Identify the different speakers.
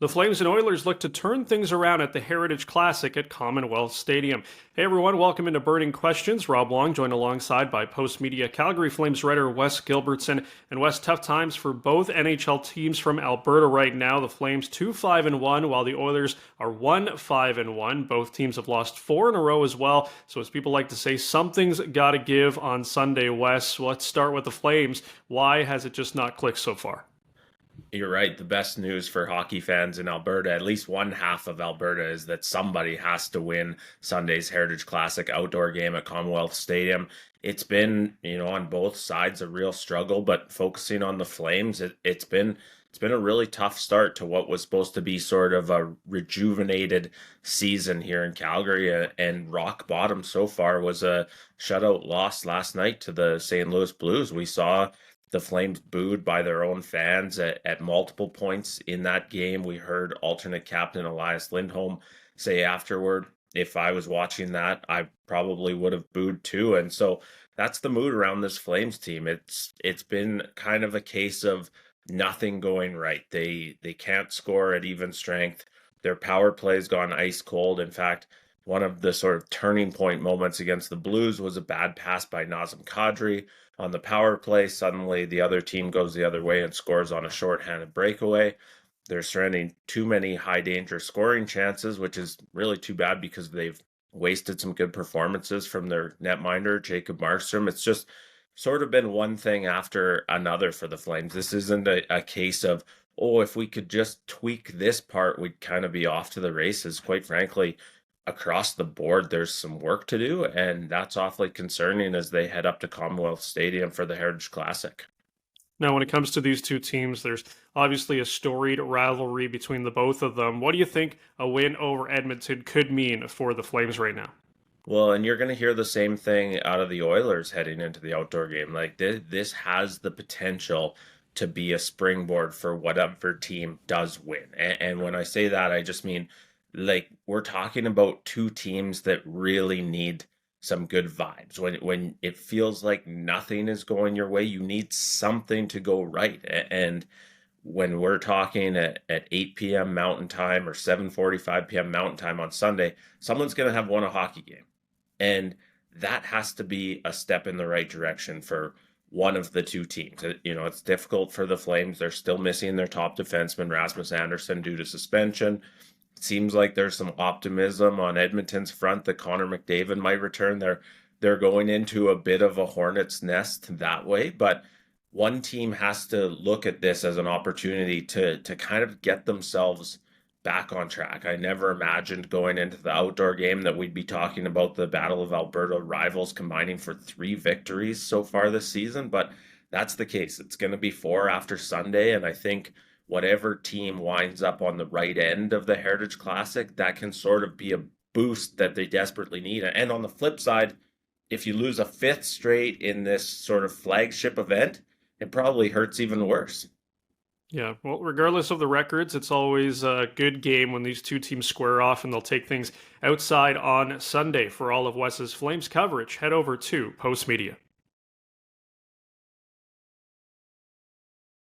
Speaker 1: The Flames and Oilers look to turn things around at the Heritage Classic at Commonwealth Stadium. Hey everyone, welcome into Burning Questions. Rob Wong joined alongside by Postmedia Calgary Flames writer Wes Gilbertson. And Wes, tough times for both NHL teams from Alberta right now. The Flames 2-5-1, while the Oilers are 1-5-1. Both teams have lost 4 in a row as well. So as people like to say, something's got to give on Sunday, Wes. Let's start with the Flames. Why has it just not clicked so far?
Speaker 2: You're right. The best news for hockey fans in Alberta, at least one half of Alberta, is that somebody has to win Sunday's Heritage Classic outdoor game at Commonwealth Stadium. It's been, on both sides a real struggle, but focusing on the Flames, it's been a really tough start to what was supposed to be sort of a rejuvenated season here in Calgary. And rock bottom so far was a shutout loss last night to the St. Louis Blues. We saw the Flames booed by their own fans at multiple points in that game. We heard alternate captain Elias Lindholm say afterward, if I was watching that, I probably would have booed too. And so that's the mood around this Flames team. It's been kind of a case of nothing going right. They can't score at even strength. Their power play's gone ice cold. In fact, one of the sort of turning point moments against the Blues was a bad pass by Nazem Kadri on the power play. Suddenly the other team goes the other way and scores on a shorthanded breakaway. They're surrendering too many high danger scoring chances, which is really too bad because they've wasted some good performances from their netminder, Jacob Markstrom. It's just sort of been one thing after another for the Flames. This isn't a case of, oh, if we could just tweak this part, we'd kind of be off to the races. Quite frankly, across the board, there's some work to do, and that's awfully concerning as they head up to Commonwealth Stadium for the Heritage Classic.
Speaker 1: Now, when it comes to these two teams, there's obviously a storied rivalry between the both of them. What do you think a win over Edmonton could mean for the Flames right now?
Speaker 2: Well, and you're going to hear the same thing out of the Oilers heading into the outdoor game. Like this has the potential to be a springboard for whatever team does win. And when I say that, I just mean like we're talking about two teams that really need some good vibes. When it feels like nothing is going your way, you need something to go right. And when we're talking at 8 p.m. Mountain Time or 7:45 p.m. Mountain Time on Sunday, someone's going to have won a hockey game. And that has to be a step in the right direction for one of the two teams. It's difficult for the Flames. They're still missing their top defenseman, Rasmus Anderson, due to suspension. Seems like there's some optimism on Edmonton's front that Connor McDavid might return. They're going into a bit of a hornet's nest that way, but one team has to look at this as an opportunity to kind of get themselves back on track. I never imagined going into the outdoor game that we'd be talking about the Battle of Alberta rivals combining for 3 victories so far this season, but that's the case. It's going to be 4 after Sunday, and I think whatever team winds up on the right end of the Heritage Classic, that can sort of be a boost that they desperately need. And on the flip side, if you lose a 5th straight in this sort of flagship event, it probably hurts even worse.
Speaker 1: Yeah, well, regardless of the records, it's always a good game when these two teams square off and they'll take things outside on Sunday. For all of Wes's Flames coverage, head over to Postmedia.